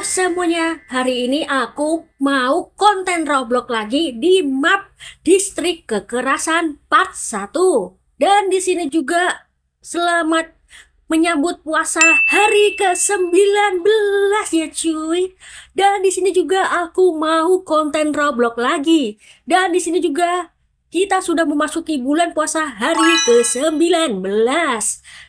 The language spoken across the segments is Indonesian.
semuanya, hari ini aku mau konten Roblox lagi di map Distrik Kekerasan Part 1. Dan di sini juga selamat menyambut puasa hari ke-19 ya cuy. Dan di sini juga aku mau konten Roblox lagi. Dan di sini juga kita sudah memasuki bulan puasa hari ke-19.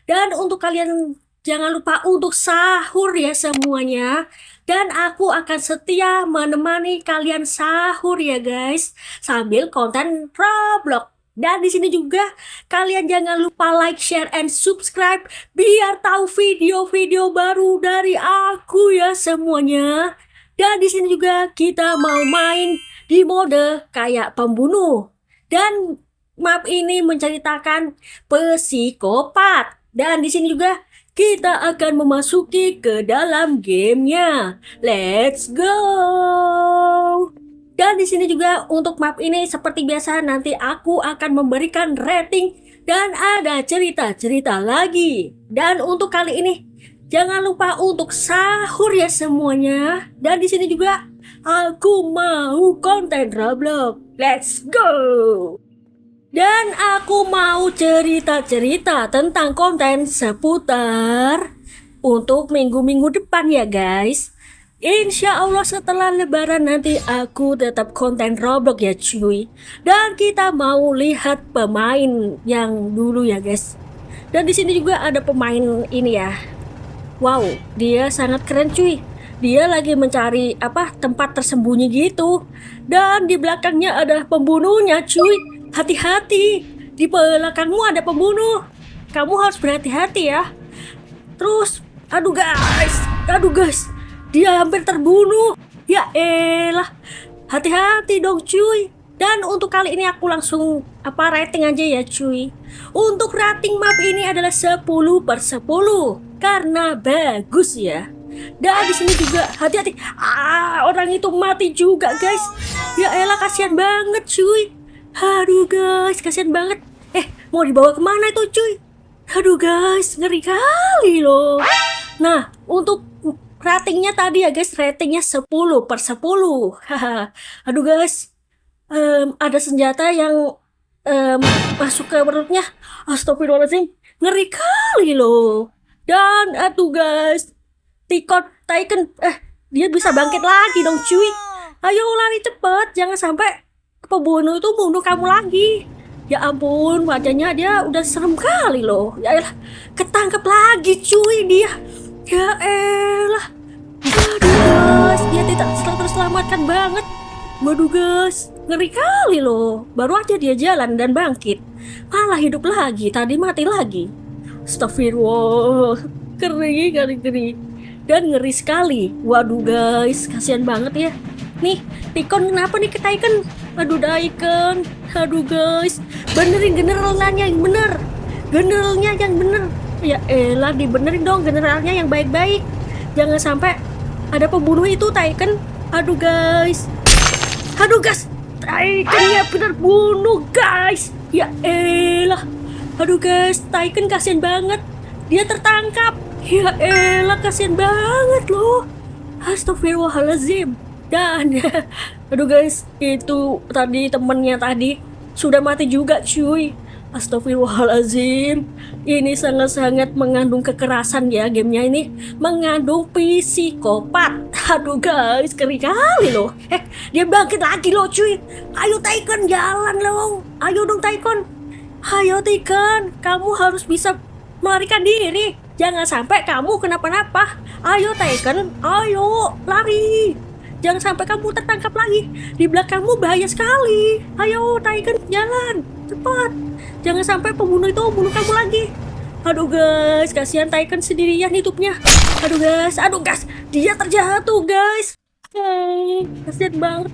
Dan untuk kalian jangan lupa untuk sahur ya semuanya. Dan aku akan setia menemani kalian sahur ya guys, sambil konten Roblox. Dan di sini juga kalian jangan lupa like, share, and subscribe biar tahu video-video baru dari aku ya semuanya. Dan di sini juga kita mau main di mode kayak pembunuh. Dan map ini menceritakan psikopat. Dan di sini juga kita akan memasuki ke dalam gamenya. Let's go! Dan di sini juga untuk map ini seperti biasa nanti aku akan memberikan rating dan ada cerita-cerita lagi. Dan untuk kali ini jangan lupa untuk sahur ya semuanya. Dan di sini juga aku mau konten Roblox. Let's go! Dan aku mau cerita-cerita tentang konten seputar untuk minggu-minggu depan ya guys. Insya Allah setelah lebaran nanti aku tetap konten Roblox ya cuy. Dan kita mau lihat pemain yang dulu ya guys. Dan di sini juga ada pemain ini ya. Wow, dia sangat keren cuy. Dia lagi mencari tempat tersembunyi gitu. Dan di belakangnya ada pembunuhnya cuy. Hati-hati, di belakangmu ada pembunuh. Kamu harus berhati-hati ya. Terus, aduh guys, dia hampir terbunuh. Ya elah, hati-hati dong cuy. Dan untuk kali ini aku langsung rating aja ya cuy. Untuk rating map ini adalah 10/10 karena bagus ya. Dan di sini juga hati-hati. Orang itu mati juga guys. Ya elah, kasihan banget cuy. Aduh guys, kasihan banget. Mau dibawa kemana itu cuy? Aduh guys, ngeri kali loh. Nah, untuk ratingnya tadi ya guys, ratingnya 10/10. Aduh guys, ada senjata yang masuk ke perutnya. Astagfirullahaladzim, ngeri kali loh. Dan aduh guys, Tycoon, dia bisa bangkit lagi dong cuy. Ayo lari cepet, jangan sampai pembunuh itu bunuh kamu lagi. Ya ampun, wajahnya dia udah serem kali loh. Ya elah, ketangkep lagi cuy dia. Ya elah. Aduh guys, dia tidak terselamatkan banget. Waduh guys, ngeri kali loh. Baru aja dia jalan dan bangkit, malah hidup lagi, tadi mati lagi. Astagfirullah, ngeri. Dan ngeri sekali. Waduh guys, kasihan banget ya. Nih, Tycoon kenapa nih ke Tycoon? Aduh Tycoon, aduh guys, benerin generalnya yang bener. Generalnya yang bener. Ya elah, dibenerin dong generalnya yang baik-baik. Jangan sampai ada pembunuh itu Tycoon. Aduh guys, Tycoonnya bener bunuh guys. Ya elah, aduh guys, Tycoon kasihan banget. Dia tertangkap. Ya elah, kasihan banget loh. Astagfirullahaladzim. Dan aduh guys, itu tadi temennya tadi sudah mati juga cuy. Astagfirullahaladzim. Ini sangat-sangat mengandung kekerasan ya, gamenya ini mengandung psikopat. Aduh guys, ngeri kali loh. Dia bangkit lagi loh cuy. Ayo Tycoon, jalan loh. Ayo dong Tycoon. Ayo Tycoon, kamu harus bisa melarikan diri. Jangan sampai kamu kenapa-napa. Ayo Tycoon, ayo lari. Jangan sampai kamu tertangkap lagi. Di belakangmu bahaya sekali. Ayo Tycoon, jalan cepat. Jangan sampai pembunuh itu bunuh kamu lagi. Aduh guys, kasihan Tycoon sendirian hidupnya. Aduh guys, dia terjatuh guys. Kasihan banget.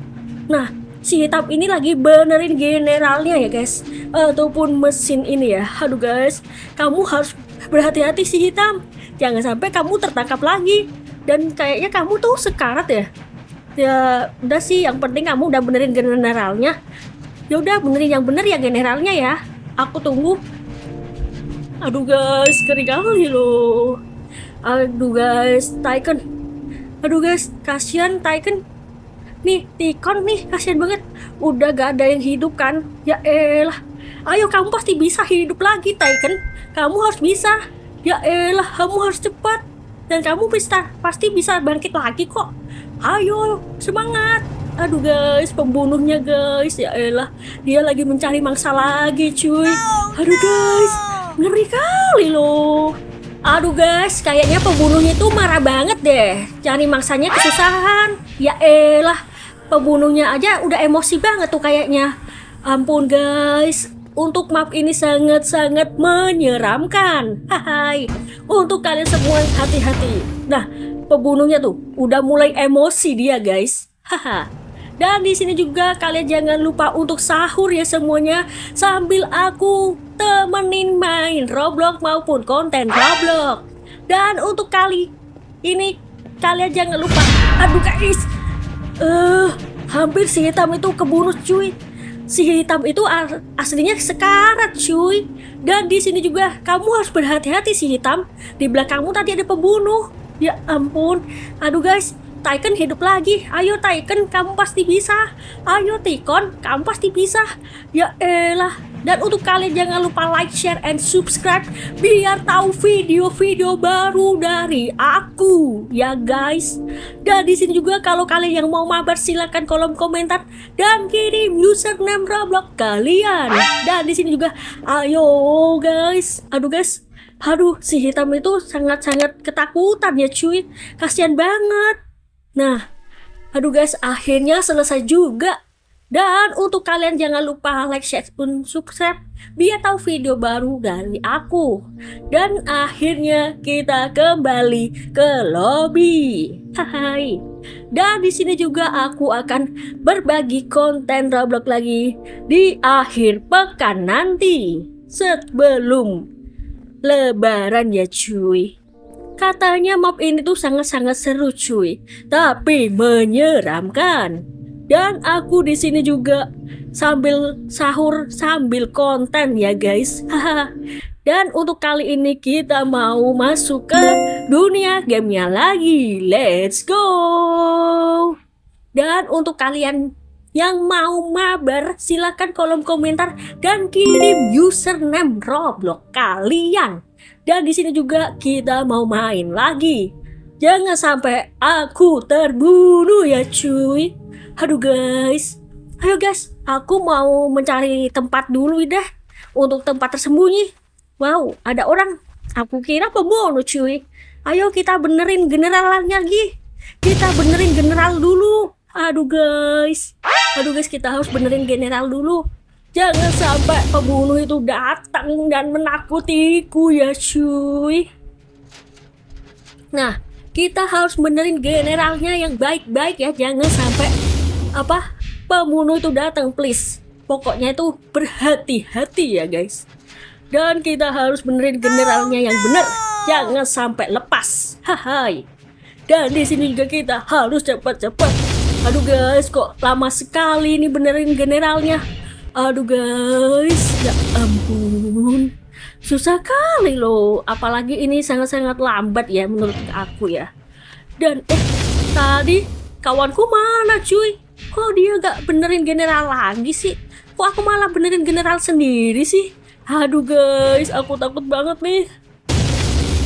Nah, si hitam ini lagi benerin generalnya ya guys, ataupun mesin ini ya. Aduh guys, kamu harus berhati-hati si hitam. Jangan sampai kamu tertangkap lagi. Dan kayaknya kamu tuh sekarat ya. Ya udah sih, yang penting kamu udah benerin generalnya. Ya udah, benerin yang bener ya generalnya ya. Aku tunggu. Aduh guys, ngeri kali loh. Aduh guys, Tycoon Aduh guys, kasihan Taeken. Nih, Tikon nih, kasihan banget. Udah gak ada yang hidup kan? Ya elah. Ayo kamu pasti bisa hidup lagi Taeken. Kamu harus bisa. Ya elah, kamu harus cepat. Dan kamu pasti bisa bangkit lagi kok. Ayo, semangat. Aduh guys, pembunuhnya guys. Ya elah, dia lagi mencari mangsa lagi cuy. Aduh guys, ngeri kali loh. Aduh guys, kayaknya pembunuhnya itu marah banget deh. Cari mangsanya kesusahan. Ya elah, pembunuhnya aja udah emosi banget tuh kayaknya. Ampun guys, untuk map ini sangat-sangat menyeramkan. Hai, untuk kalian semua hati-hati. Nah, pembunuhnya tuh udah mulai emosi dia guys. Haha. Dan di sini juga kalian jangan lupa untuk sahur ya semuanya, sambil aku temenin main Roblox maupun konten Roblox. Dan untuk kali ini kalian jangan lupa, aduh guys, hampir si hitam itu kebunuh cuy. Si hitam itu aslinya sekarat cuy. Dan di sini juga kamu harus berhati-hati si hitam. Di belakangmu tadi ada pembunuh. Ya ampun, aduh guys. Taeken hidup lagi. Ayo Taeken, kamu pasti bisa. Ayo Tikon, kamu pasti bisa. Ya elah. Dan untuk kalian jangan lupa like, share, and subscribe biar tahu video-video baru dari aku ya guys. Dan di sini juga kalau kalian yang mau mabar silakan kolom komentar dan kirim username Roblox kalian. Dan di sini juga ayo guys. Aduh guys. Aduh, si hitam itu sangat-sangat ketakutan ya cuy. Kasihan banget. Nah, aduh guys, akhirnya selesai juga. Dan untuk kalian jangan lupa like, share, dan subscribe biar tahu video baru dari aku. Dan akhirnya kita kembali ke lobby. Hai. Dan di sini juga aku akan berbagi konten Roblox lagi di akhir pekan nanti sebelum Lebaran ya cuy. Katanya map ini tuh sangat-sangat seru cuy, tapi menyeramkan. Dan aku di sini juga sambil sahur sambil konten ya guys. Dan untuk kali ini kita mau masuk ke dunia gamenya lagi. Let's go. Dan untuk kalian yang mau mabar silakan kolom komentar dan kirim username Roblox kalian. Dan di sini juga kita mau main lagi. Jangan sampai aku terbunuh ya cuy. Aduh guys. Ayo guys, aku mau mencari tempat dulu dah. Untuk tempat tersembunyi. Wow, ada orang. Aku kira pembunuh cuy. Ayo kita benerin generalannya lagi. Kita benerin general dulu. Aduh guys. Aduh guys, kita harus benerin general dulu. Jangan sampai pembunuh itu datang dan menakutiku ya cuy. Nah, kita harus benerin generalnya yang baik-baik ya. Jangan sampai pembunuh itu datang please. Pokoknya itu berhati-hati ya guys. Dan kita harus benerin generalnya yang bener. Jangan sampai lepas. Hai. Dan di sini juga kita harus cepat-cepat. Aduh guys, kok lama sekali nih benerin generalnya. Aduh guys, ya ampun, susah kali loh. Apalagi ini sangat-sangat lambat ya menurut aku ya. Dan tadi kawanku mana cuy? Kok dia gak benerin general lagi sih? Kok aku malah benerin general sendiri sih? Aduh guys, aku takut banget nih.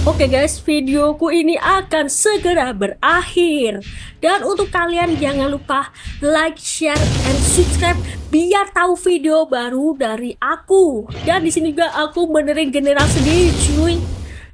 Oke guys, videoku ini akan segera berakhir. Dan untuk kalian jangan lupa like, share, and subscribe biar tahu video baru dari aku. Dan di sini juga aku benerin general sendiri cuy.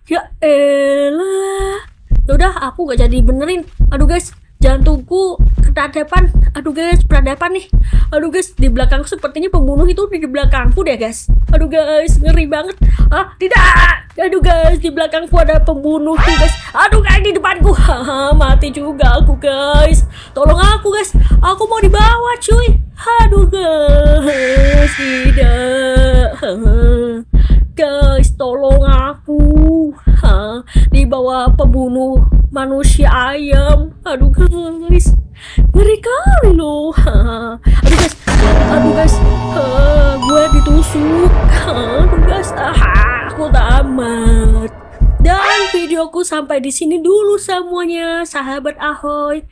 Ya elah. Yaudah, aku gak jadi benerin. Aduh guys, jantungku peradaban. Aduh guys, peradaban nih. Aduh guys, di belakangku sepertinya pembunuh itu di belakangku deh guys. Aduh guys, ngeri banget. Ah, tidak. Aduh guys, di belakangku ada pembunuh tuh guys. Aduh guys, di depanku. Haha, mati juga aku guys. Tolong aku guys. Aku mau dibawa cuy. Aduh guys, tidak. Guys, tolong aku. Dibawa pembunuh manusia ayam. Aduh guys, ngeri kali loh. Aduh guys, gue ditusuk. Aduh guys, aku tamat. Dan video videoku sampai di sini dulu semuanya, sahabat Ahoy.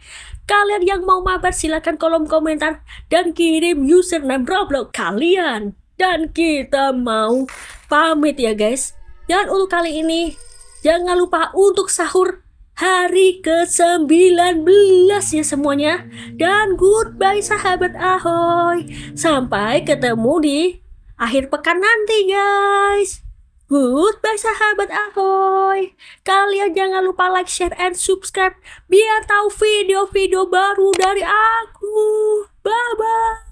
Kalian yang mau mabar silahkan kolom komentar dan kirim username Roblox kalian. Dan kita mau pamit ya guys. Dan untuk kali ini jangan lupa untuk sahur hari ke-19 ya semuanya. Dan goodbye sahabat Ahoy. Sampai ketemu di akhir pekan nanti guys. Goodbye sahabat Ahoy. Kalian jangan lupa like, share, and subscribe biar tahu video-video baru dari aku. Bye-bye.